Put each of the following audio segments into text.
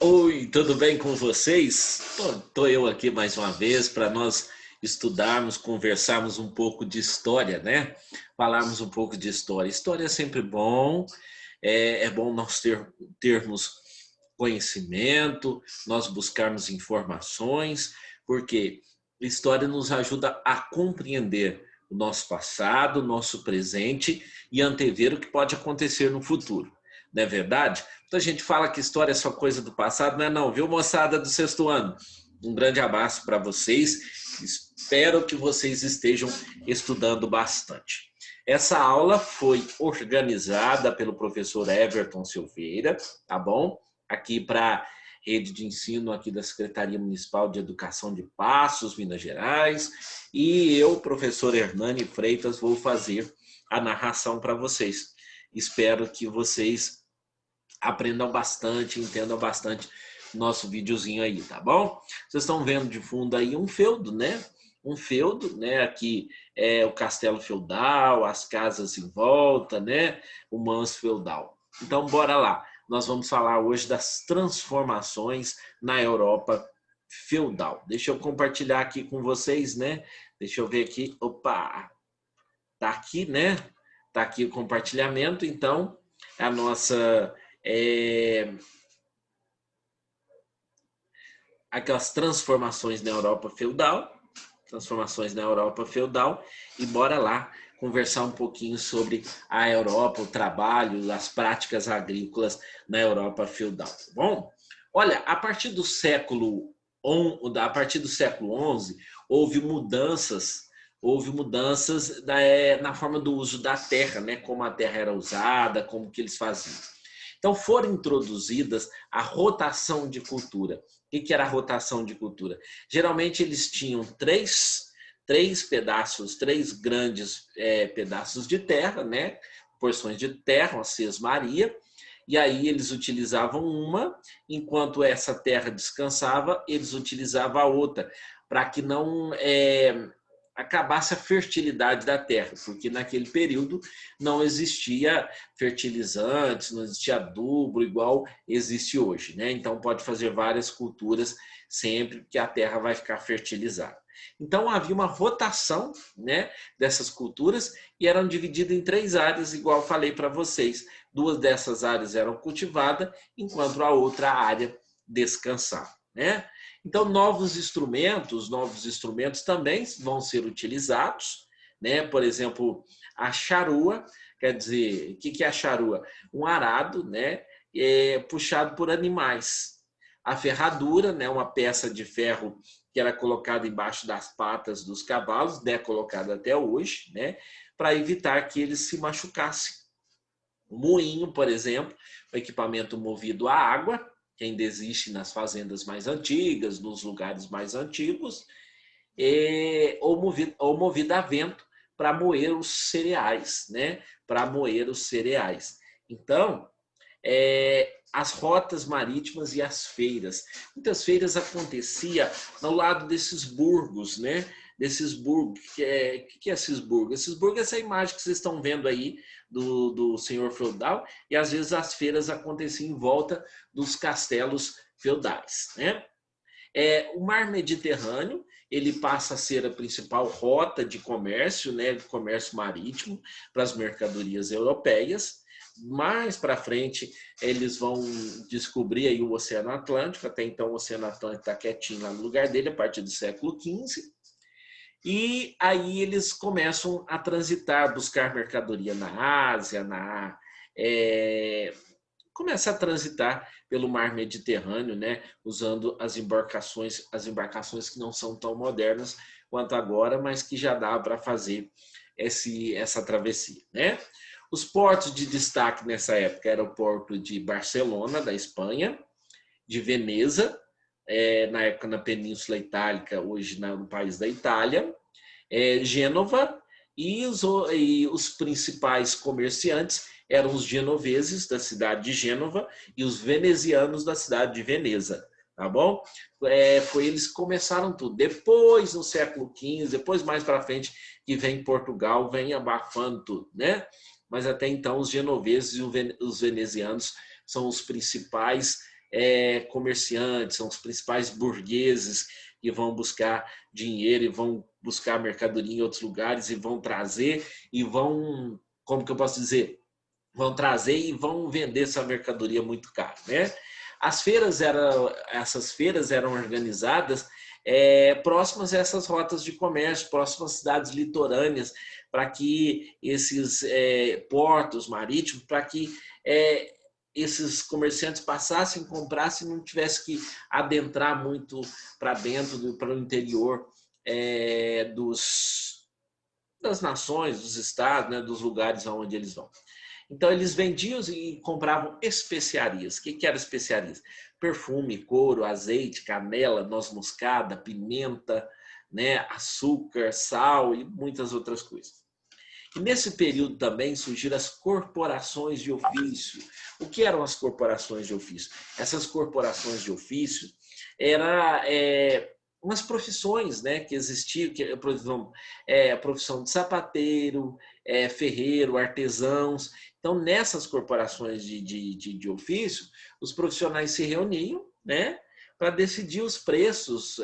Oi, tudo bem com vocês? Tô eu aqui mais uma vez para nós estudarmos, conversarmos um pouco de história, né? Falarmos um pouco de história. História é sempre bom, é bom nós termos conhecimento, nós buscarmos informações, porque história nos ajuda a compreender o nosso passado, o nosso presente e antever o que pode acontecer no futuro. Não é verdade? Muita gente fala que história é só coisa do passado, não é não, viu, moçada do sexto ano? Um grande abraço para vocês, espero que vocês estejam estudando bastante. Essa aula foi organizada pelo professor Everton Silveira, tá bom? Aqui para a rede de ensino aqui da Secretaria Municipal de Educação de Passos, Minas Gerais, e eu, professor Hernani Freitas, vou fazer a narração para vocês. Espero que vocês aprendam bastante, entendam bastante nosso videozinho aí, tá bom? Vocês estão vendo de fundo aí um feudo, né? Um feudo, né? Aqui é o castelo feudal, as casas em volta, né? O manso feudal. Então, bora lá. Nós vamos falar hoje das transformações na Europa feudal. Deixa eu compartilhar aqui com vocês, né? Deixa eu ver aqui. Opa! Tá aqui, né? Tá aqui o compartilhamento. Então, a nossa aquelas transformações na Europa feudal, e bora lá conversar um pouquinho sobre a Europa, o trabalho, as práticas agrícolas na Europa feudal. Tá bom? Olha, a partir do século XI, houve mudanças na forma do uso da terra, né? Como a terra era usada, como que eles faziam. Então foram introduzidas a rotação de cultura. O que era a rotação de cultura? Geralmente eles tinham três grandes pedaços de terra, né? Porções de terra, uma sesmaria, e aí eles utilizavam uma, enquanto essa terra descansava, eles utilizavam a outra, para que não acabasse a fertilidade da terra, porque naquele período não existia fertilizantes, não existia adubo igual existe hoje, né? Então pode fazer várias culturas sempre que a terra vai ficar fertilizada. Então havia uma rotação, né, dessas culturas e eram divididas em três áreas, igual falei para vocês. Duas dessas áreas eram cultivadas, enquanto a outra área descansava, né? Então, novos instrumentos também vão ser utilizados, né? Por exemplo, a charrua, quer dizer, o que é a charrua? Um arado, né? Puxado por animais. A ferradura, né? Uma peça de ferro que era colocada embaixo das patas dos cavalos, né? Colocada até hoje, né? Para evitar que eles se machucassem. O moinho, por exemplo, um equipamento movido a água, que ainda existe nas fazendas mais antigas, nos lugares mais antigos, ou movido a vento para moer os cereais, né? Para moer os cereais. Então, as rotas marítimas e as feiras. Muitas feiras aconteciam ao lado desses burgos, né? Desses burgos. Que é esses burgos? Esses burgos é essa imagem que vocês estão vendo aí do senhor feudal, e às vezes as feiras aconteciam em volta dos castelos feudais, né? O mar Mediterrâneo, ele passa a ser a principal rota de comércio, né, de comércio marítimo para as mercadorias europeias. Mais para frente, eles vão descobrir aí o Oceano Atlântico. Até então o Oceano Atlântico está quietinho lá no lugar dele, a partir do século XV. E aí eles começam a transitar, buscar mercadoria na Ásia, começa a transitar pelo mar Mediterrâneo, né, usando as embarcações que não são tão modernas quanto agora, mas que já dá para fazer essa travessia, né? Os portos de destaque nessa época eram o porto de Barcelona, da Espanha, de Veneza, na época na Península Itálica, hoje no país da Itália, Gênova, e os principais comerciantes eram os genoveses da cidade de Gênova e os venezianos da cidade de Veneza, tá bom? Foi eles que começaram tudo. Depois, no século XV, depois mais para frente, que vem Portugal, vem abafando tudo, né? Mas até então os genoveses e os venezianos são os principais comerciantes, são os principais burgueses que vão buscar dinheiro e vão buscar mercadoria em outros lugares e vão trazer e vão, como que eu posso dizer? Vão trazer e vão vender essa mercadoria muito caro, né? Essas feiras eram organizadas próximas a essas rotas de comércio, próximas às cidades litorâneas, para que esses portos marítimos, para que esses comerciantes passassem, comprassem, não tivesse que adentrar muito para dentro, para o interior das nações, dos estados, né, dos lugares aonde eles vão. Então, eles vendiam e compravam especiarias. O que eram especiarias? Perfume, couro, azeite, canela, noz moscada, pimenta, né, açúcar, sal e muitas outras coisas. E nesse período também surgiram as corporações de ofício. O que eram as corporações de ofício? Essas corporações de ofício eram umas profissões, né, que existiam, que, por exemplo, a profissão de sapateiro, ferreiro, artesãos. Então, nessas corporações de ofício, os profissionais se reuniam, né, para decidir os preços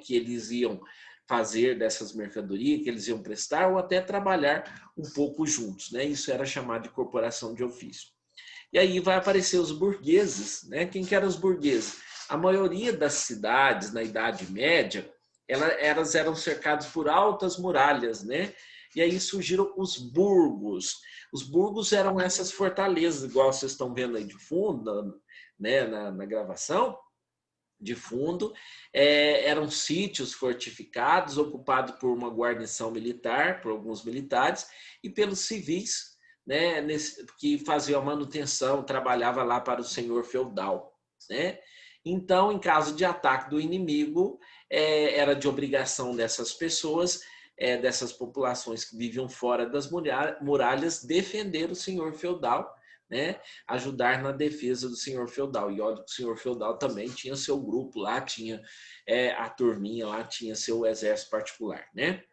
que eles iam fazer dessas mercadorias, que eles iam prestar, ou até trabalhar um pouco juntos, né? Isso era chamado de corporação de ofício. E aí vai aparecer os burgueses, né? Quem que eram os burgueses? A maioria das cidades na Idade Média, elas eram cercadas por altas muralhas, né? E aí surgiram os burgos. Os burgos eram essas fortalezas, igual vocês estão vendo aí de fundo, né, na gravação, de fundo, eram sítios fortificados, ocupados por uma guarnição militar, por alguns militares, e pelos civis, né, que faziam a manutenção, trabalhava lá para o senhor feudal, né? Então, em caso de ataque do inimigo, era de obrigação dessas pessoas, dessas populações que viviam fora das muralhas, defender o senhor feudal, né, ajudar na defesa do senhor feudal. E olha que o senhor feudal também tinha seu grupo lá, tinha a turminha lá, tinha seu exército particular, né?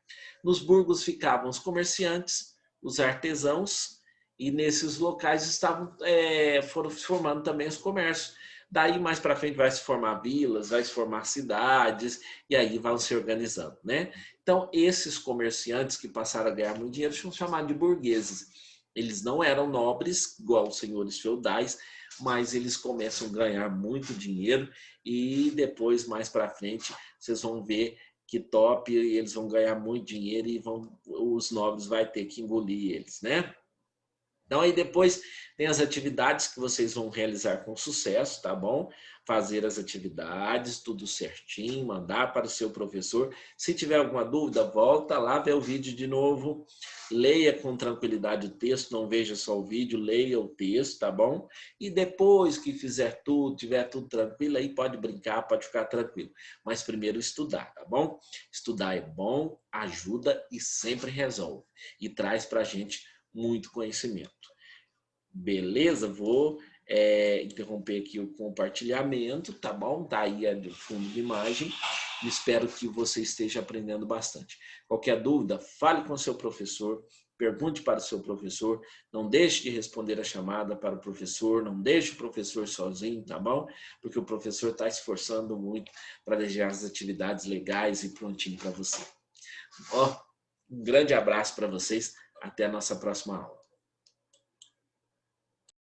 Nos burgos ficavam os comerciantes, os artesãos, e nesses locais foram se formando também os comércios. Daí mais para frente vai se formar vilas, vai se formar cidades, e aí vão se organizando, né? Então, esses comerciantes que passaram a ganhar muito dinheiro são chamados de burgueses. Eles não eram nobres, igual os senhores feudais, mas eles começam a ganhar muito dinheiro e depois, mais para frente, vocês vão ver que top, e eles vão ganhar muito dinheiro e os nobres vão ter que engolir eles, né? Então, aí depois tem as atividades que vocês vão realizar com sucesso, tá bom? Fazer as atividades, tudo certinho, mandar para o seu professor. Se tiver alguma dúvida, volta lá, vê o vídeo de novo, leia com tranquilidade o texto, não veja só o vídeo, leia o texto, tá bom? E depois que fizer tudo, tiver tudo tranquilo, aí pode brincar, pode ficar tranquilo. Mas primeiro estudar, tá bom? Estudar é bom, ajuda e sempre resolve. E traz para a gente muito conhecimento. Beleza? Vou interromper aqui o compartilhamento, tá bom? Tá aí de fundo de imagem. Espero que você esteja aprendendo bastante. Qualquer dúvida, fale com o seu professor, pergunte para o seu professor, não deixe de responder a chamada para o professor, não deixe o professor sozinho, tá bom? Porque o professor está esforçando muito para deixar as atividades legais e prontinho para você. Ó, um grande abraço para vocês. Até a nossa próxima aula.